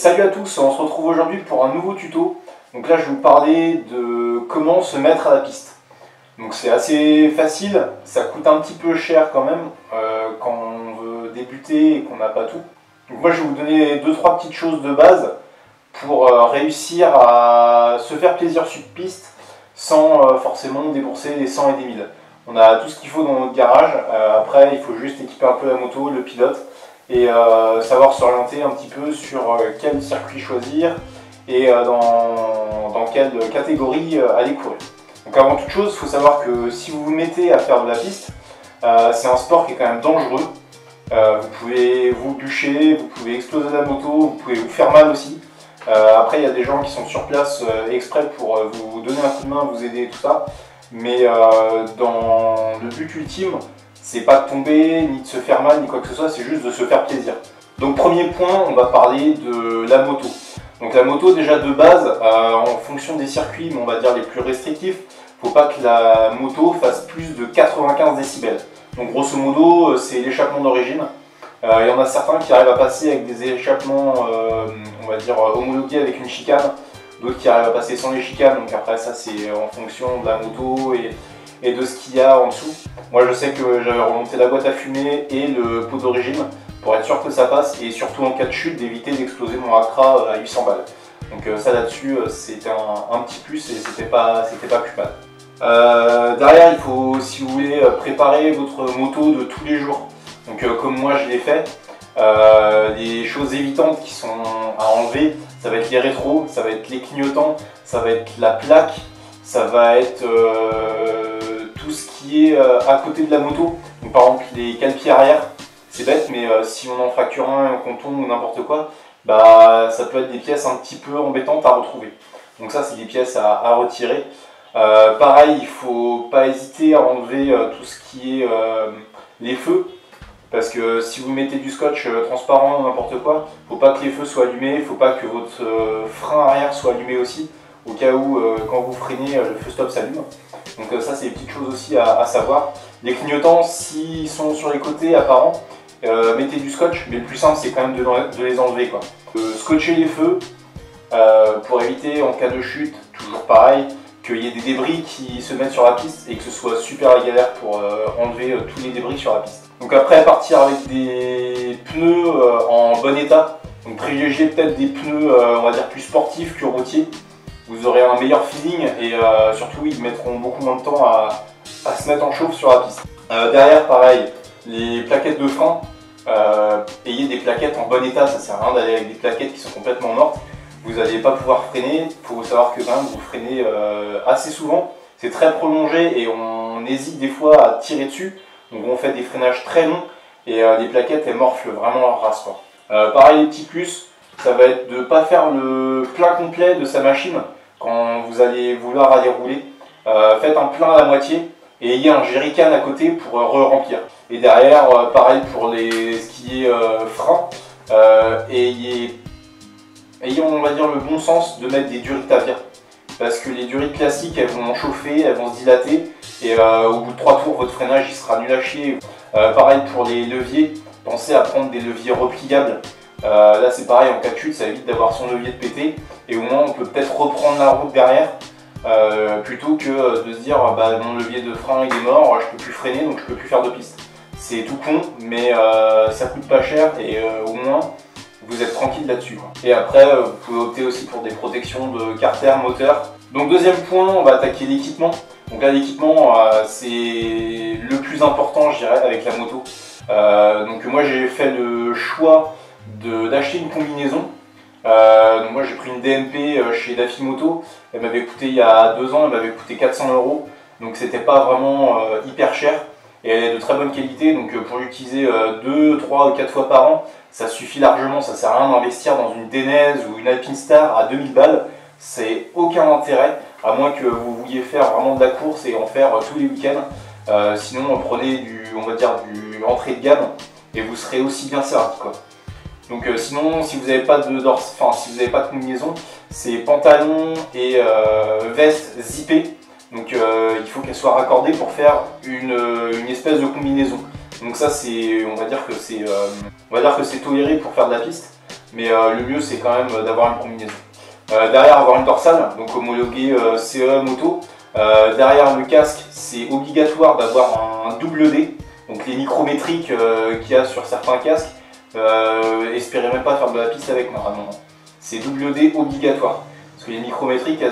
Salut à tous, on se retrouve aujourd'hui pour un nouveau tuto. Donc là je vais vous parler de comment se mettre à la piste. Donc c'est assez facile, ça coûte un petit peu cher quand même quand on veut débuter et qu'on n'a pas tout. Donc moi je vais vous donner 2-3 petites choses de base pour réussir à se faire plaisir sur piste sans forcément débourser les 100 et des 1000. On a tout ce qu'il faut dans notre garage, après il faut juste équiper un peu la moto, le pilote et savoir s'orienter un petit peu sur quel circuit choisir et dans quelle catégorie aller courir. Donc avant toute chose, il faut savoir que si vous vous mettez à faire de la piste, c'est un sport qui est quand même dangereux. Vous pouvez vous bûcher, vous pouvez exploser la moto, vous pouvez vous faire mal aussi. Après il y a des gens qui sont sur place exprès pour vous donner un coup de main, vous aider et tout ça. Mais dans le but ultime, c'est pas de tomber, ni de se faire mal, ni quoi que ce soit, c'est juste de se faire plaisir. Donc premier point, on va parler de la moto. Donc la moto déjà de base, en fonction des circuits, mais on va dire les plus restrictifs, faut pas que la moto fasse plus de 95 décibels. Donc grosso modo, c'est l'échappement d'origine. Il y en a certains qui arrivent à passer avec des échappements, on va dire, homologués avec une chicane. D'autres qui arrivent à passer sans les chicanes, donc après ça c'est en fonction de la moto et de ce qu'il y a en dessous. Moi je sais que j'avais remonté la boîte à fumée et le pot d'origine pour être sûr que ça passe et surtout en cas de chute d'éviter d'exploser mon Accra à 800 balles. Donc ça là-dessus c'était un petit plus et c'était pas plus mal. Derrière il faut, si vous voulez, préparer votre moto de tous les jours. Donc comme moi je l'ai fait, les choses évitantes qui sont à enlever, ça va être les rétros, ça va être les clignotants, ça va être la plaque, ça va être tout ce qui est à côté de la moto. Donc par exemple les cale-pieds arrière, c'est bête mais si on en fracture un, qu'on tombe ou n'importe quoi, bah, ça peut être des pièces un petit peu embêtantes à retrouver. Donc ça c'est des pièces à retirer. Pareil, il ne faut pas hésiter à enlever tout ce qui est les feux. Parce que si vous mettez du scotch transparent ou n'importe quoi, il ne faut pas que les feux soient allumés, il ne faut pas que votre frein arrière soit allumé aussi, au cas où quand vous freinez, le feu stop s'allume. Donc ça c'est des petites choses aussi à savoir. Les clignotants, s'ils sont sur les côtés apparents, mettez du scotch, mais le plus simple c'est quand même de les enlever, quoi. Scotcher les feux pour éviter en cas de chute, toujours pareil, qu'il y ait des débris qui se mettent sur la piste et que ce soit super la galère pour enlever tous les débris sur la piste. Donc après partir avec des pneus en bon état, donc privilégiez peut-être des pneus on va dire plus sportifs que routiers, vous aurez un meilleur feeling et surtout ils mettront beaucoup moins de temps à se mettre en chauffe sur la piste. Derrière pareil, les plaquettes de frein, ayez des plaquettes en bon état, ça sert à rien d'aller avec des plaquettes qui sont complètement mortes. Vous n'allez pas pouvoir freiner, il faut savoir que quand même vous freinez assez souvent, c'est très prolongé et on hésite des fois à tirer dessus. Donc on fait des freinages très longs et les plaquettes elles morflent vraiment leur race, quoi. Pareil les petits plus, ça va être de ne pas faire le plein complet de sa machine quand vous allez vouloir aller rouler. Faites un plein à la moitié et ayez un jerrycan à côté pour re-remplir. Et derrière, pareil pour ce qui est frein, ayez on va dire le bon sens de mettre des durites Tavia. Parce que les durites classiques elles vont chauffer, elles vont se dilater et au bout de 3 tours votre freinage il sera nul à chier. Pareil pour les leviers, pensez à prendre des leviers repliables. Là c'est pareil, en cas de chute ça évite d'avoir son levier de péter et au moins on peut peut-être reprendre la route derrière plutôt que de se dire bah, mon levier de frein il est mort, je peux plus freiner donc je peux plus faire de piste. C'est tout con mais ça coûte pas cher et au moins vous êtes tranquille là-dessus. Et après, vous pouvez opter aussi pour des protections de carter, moteur. Donc deuxième point, on va attaquer l'équipement. Donc là, l'équipement, c'est le plus important, je dirais, avec la moto. Donc moi, j'ai fait le choix d'acheter une combinaison. Donc moi, j'ai pris une DMP chez Dafimoto. Elle m'avait coûté, il y a 2 ans, elle m'avait coûté 400 €. Donc c'était pas vraiment hyper cher. Et elle est de très bonne qualité, donc pour l'utiliser 2, 3 ou 4 fois par an, ça suffit largement. Ça sert à rien d'investir dans une Denez ou une Alpinestar à 2000 balles, c'est aucun intérêt, à moins que vous vouliez faire vraiment de la course et en faire tous les week-ends. Sinon prenez on va dire du entrée de gamme et vous serez aussi bien servi, quoi. Donc sinon si vous n'avez pas si vous n'avez pas de combinaison, c'est pantalon et veste zippée. Donc il faut qu'elle soit raccordée pour faire une espèce de combinaison. Donc ça c'est, on va dire que c'est toléré pour faire de la piste. mais le mieux c'est quand même d'avoir une combinaison. Derrière, avoir une dorsale, donc homologuée CE moto. Derrière le casque, c'est obligatoire d'avoir un double D, donc les micrométriques qu'il y a sur certains casques. Espérez même pas faire de la piste avec, non. C'est double D obligatoire. Parce que les micrométriques,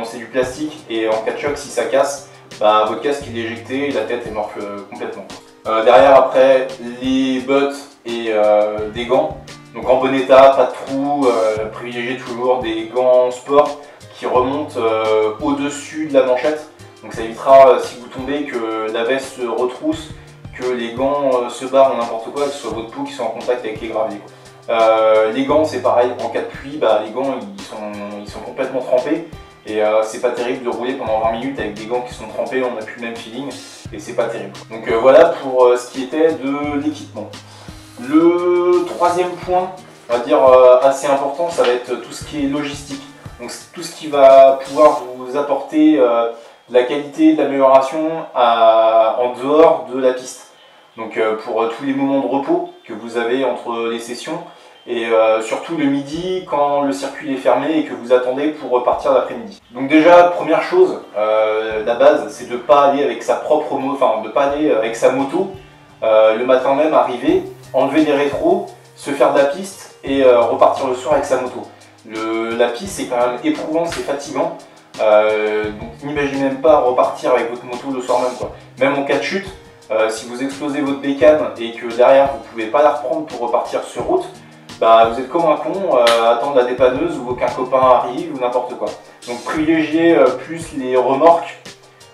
c'est du plastique et en cas de choc, si ça casse, bah, votre casque il est éjecté et la tête est morte complètement. Derrière, après, les bottes et des gants. Donc en bon état, pas de trous, privilégiez toujours des gants sport qui remontent au-dessus de la manchette. Donc ça évitera, si vous tombez, que la veste se retrousse, que les gants se barrent ou n'importe quoi, que ce soit votre peau qui soit en contact avec les graviers. Les gants, c'est pareil, en cas de pluie, bah, les gants ils sont complètement trempés. Et c'est pas terrible de rouler pendant 20 minutes avec des gants qui sont trempés, on n'a plus le même feeling et c'est pas terrible. Donc voilà pour ce qui était de l'équipement. Le troisième point, on va dire assez important, ça va être tout ce qui est logistique. Donc tout ce qui va pouvoir vous apporter de la qualité, de l'amélioration en dehors de la piste. Donc pour tous les moments de repos que vous avez entre les sessions, et surtout le midi quand le circuit est fermé et que vous attendez pour repartir l'après-midi. Donc déjà, première chose, la base, c'est de ne pas aller avec sa propre moto, enfin de pas aller avec sa moto le matin même, arriver, enlever les rétros, se faire de la piste et repartir le soir avec sa moto. La piste c'est quand même éprouvant, c'est fatigant, donc n'imaginez même pas repartir avec votre moto le soir même, quoi. Même en cas de chute, si vous explosez votre bécane et que derrière vous ne pouvez pas la reprendre pour repartir sur route, bah, vous êtes comme un con à attendre la dépanneuse ou aucun copain arrive ou n'importe quoi. Donc privilégiez plus les remorques,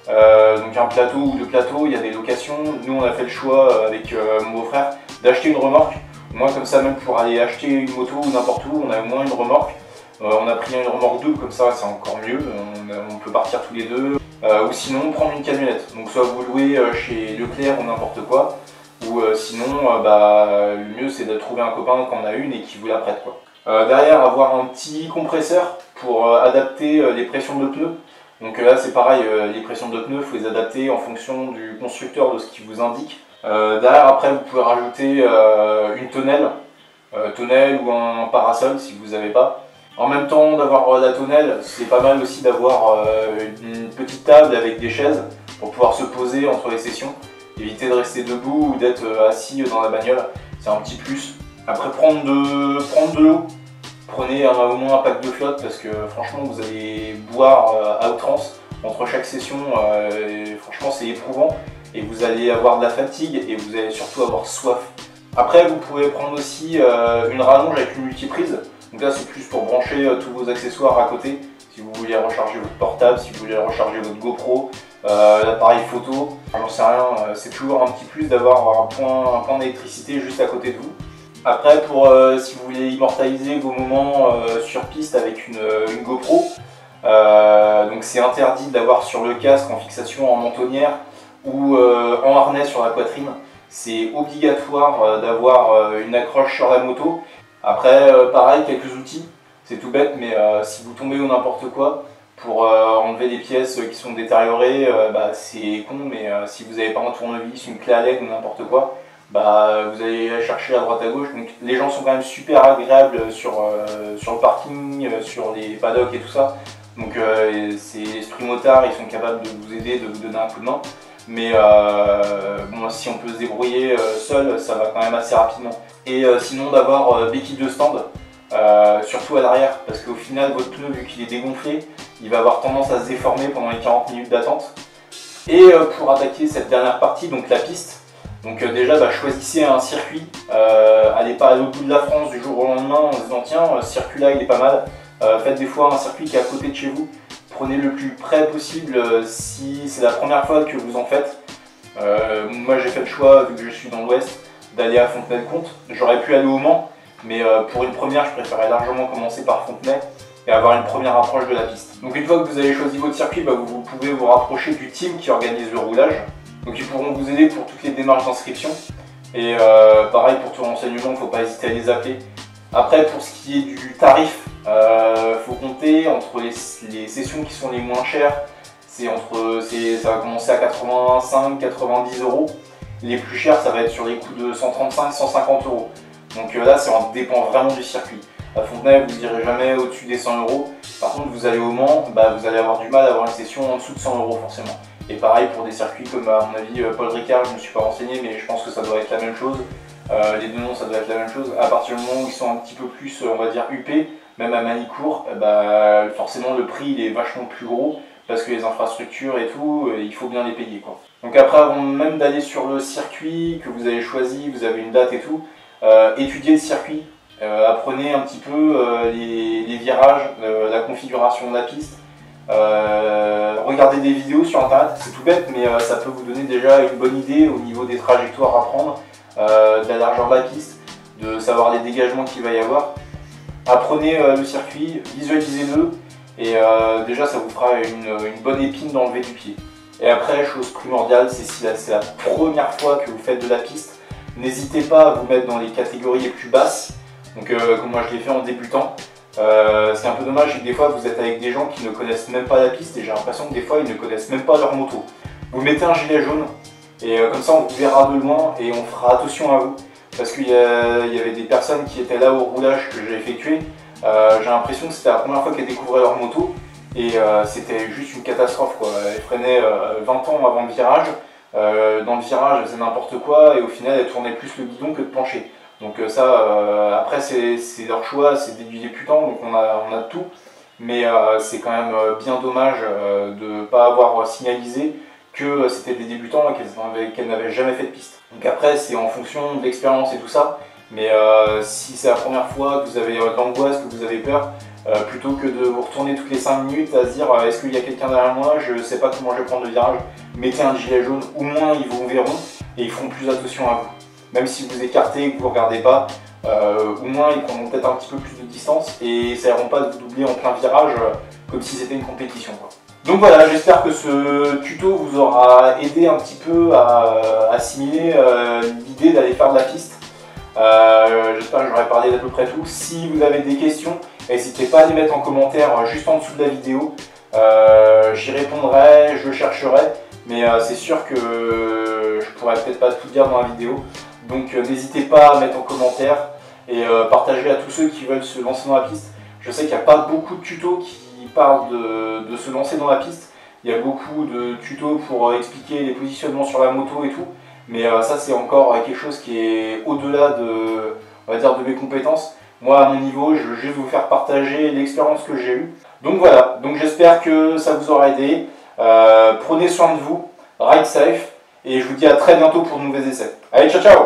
donc un plateau ou deux plateaux, il y a des locations. Nous on a fait le choix avec mon beau-frère d'acheter une remorque. Moi comme ça, même pour aller acheter une moto ou n'importe où, on a au moins une remorque. On a pris une remorque double, comme ça c'est encore mieux, on peut partir tous les deux. Ou sinon prendre une camionnette, donc soit vous louez chez Leclerc ou n'importe quoi. Ou sinon, le mieux c'est de trouver un copain qui en a une et qui vous la prête, quoi. Derrière, avoir un petit compresseur pour adapter les pressions de pneus. Donc là c'est pareil, les pressions de pneus, il faut les adapter en fonction du constructeur, de ce qu'il vous indique. Derrière, après, vous pouvez rajouter une tonnelle ou un parasol si vous n'avez pas. En même temps d'avoir la tonnelle, c'est pas mal aussi d'avoir une petite table avec des chaises pour pouvoir se poser entre les sessions. Éviter de rester debout ou d'être assis dans la bagnole, c'est un petit plus. Après, prendre de l'eau, prenez au moins un pack de flotte parce que franchement vous allez boire à outrance entre chaque session, et franchement c'est éprouvant et vous allez avoir de la fatigue et vous allez surtout avoir soif. Après vous pouvez prendre aussi une rallonge avec une multiprise, donc là c'est plus pour brancher tous vos accessoires à côté, si vous voulez recharger votre portable, si vous voulez recharger votre GoPro, l'appareil photo, j'en sais rien, c'est toujours un petit plus d'avoir un point d'électricité juste à côté de vous. Après, si vous voulez immortaliser vos moments sur piste avec une GoPro, donc c'est interdit d'avoir sur le casque en fixation en mentonnière ou en harnais sur la poitrine. C'est obligatoire d'avoir une accroche sur la moto. Après, pareil, quelques outils, c'est tout bête, mais si vous tombez ou n'importe quoi, pour enlever des pièces qui sont détériorées, c'est con, mais si vous n'avez pas un tournevis, une clé à LED ou n'importe quoi, vous allez la chercher à droite à gauche. Donc les gens sont quand même super agréables sur le parking, sur les paddocks et tout ça. Donc ces esprits motards, ils sont capables de vous aider, de vous donner un coup de main. Mais bon, si on peut se débrouiller seul, ça va quand même assez rapidement. Et sinon d'avoir béquille de stand, surtout à l'arrière, parce qu'au final votre pneu, vu qu'il est dégonflé, il va avoir tendance à se déformer pendant les 40 minutes d'attente. Et pour attaquer cette dernière partie, donc la piste, donc déjà choisissez un circuit, allez pas à l'autre bout de la France du jour au lendemain en se disant tiens ce circuit là il est pas mal, faites des fois un circuit qui est à côté de chez vous, prenez le plus près possible si c'est la première fois que vous en faites. Moi j'ai fait le choix, vu que je suis dans l'ouest, d'aller à Fontenay-le-Comte. J'aurais pu aller au Mans, mais pour une première je préférais largement commencer par Fontenay et avoir une première approche de la piste. Donc une fois que vous avez choisi votre circuit, vous pouvez vous rapprocher du team qui organise le roulage. Donc ils pourront vous aider pour toutes les démarches d'inscription. Et pareil pour tout renseignement, il ne faut pas hésiter à les appeler. Après pour ce qui est du tarif, faut compter entre les sessions qui sont les moins chères, ça va commencer à 85-90 euros. Les plus chers ça va être sur les coûts de 135-150 euros. Donc là, ça dépend vraiment du circuit. À Fontenay, vous n'irez jamais au-dessus des 100 €. Par contre, vous allez au Mans, vous allez avoir du mal à avoir une session en dessous de 100 € forcément. Et pareil pour des circuits comme à mon avis Paul Ricard, je ne me suis pas renseigné, mais je pense que ça doit être la même chose. Les deux noms, ça doit être la même chose. À partir du moment où ils sont un petit peu plus, on va dire, huppés, même à Manicourt, forcément le prix il est vachement plus gros parce que les infrastructures et tout, il faut bien les payer, quoi. Donc après, avant même d'aller sur le circuit que vous avez choisi, vous avez une date et tout, étudiez le circuit, apprenez un petit peu les virages, la configuration de la piste. Regardez des vidéos sur internet, c'est tout bête, mais ça peut vous donner déjà une bonne idée au niveau des trajectoires à prendre, de la largeur de la piste, de savoir les dégagements qu'il va y avoir. Apprenez le circuit, visualisez-le, et déjà ça vous fera une bonne épine dans le V du pied. Et après, chose primordiale, c'est si c'est la première fois que vous faites de la piste, n'hésitez pas à vous mettre dans les catégories les plus basses, donc comme moi je l'ai fait en débutant. C'est un peu dommage, c'est que des fois vous êtes avec des gens qui ne connaissent même pas la piste et j'ai l'impression que des fois ils ne connaissent même pas leur moto. Vous mettez un gilet jaune et comme ça on vous verra de loin et on fera attention à vous. Parce qu'il y avait des personnes qui étaient là au roulage que j'ai effectué. J'ai l'impression que c'était la première fois qu'elles découvraient leur moto et c'était juste une catastrophe, quoi. Elles freinaient 20 ans avant le virage. Dans le virage elles faisaient n'importe quoi et au final elles tournaient plus le guidon que de pencher. Donc ça, après c'est leur choix, c'est des débutants, donc on a tout. Mais c'est quand même bien dommage de ne pas avoir signalisé que c'était des débutants et qu'elles n'avaient jamais fait de piste. Donc après c'est en fonction de l'expérience et tout ça. Mais si c'est la première fois que vous avez de l'angoisse, que vous avez peur, plutôt que de vous retourner toutes les 5 minutes à se dire est-ce qu'il y a quelqu'un derrière moi, je ne sais pas comment je vais prendre le virage, mettez un gilet jaune, au moins ils vous verront et ils feront plus attention à vous. Même si vous écartez et que vous ne regardez pas, au moins ils prendront peut-être un petit peu plus de distance et ils n'essaieront pas de vous doubler en plein virage comme si c'était une compétition, quoi. Donc voilà, j'espère que ce tuto vous aura aidé un petit peu à assimiler l'idée d'aller faire de la piste. J'espère que j'aurai parlé d'à peu près tout. Si vous avez des questions, n'hésitez pas à les mettre en commentaire juste en dessous de la vidéo. J'y répondrai, je chercherai, mais c'est sûr que je pourrais peut-être pas tout dire dans la vidéo. Donc n'hésitez pas à mettre en commentaire et partager à tous ceux qui veulent se lancer dans la piste. Je sais qu'il n'y a pas beaucoup de tutos qui parlent de se lancer dans la piste. Il y a beaucoup de tutos pour expliquer les positionnements sur la moto et tout. Mais ça c'est encore quelque chose qui est au-delà on va dire, de mes compétences. Moi à mon niveau, je veux juste vous faire partager l'expérience que j'ai eue. Donc voilà, donc j'espère que ça vous aura aidé. Prenez soin de vous, ride safe, et je vous dis à très bientôt pour de nouveaux essais. Allez, ciao ciao!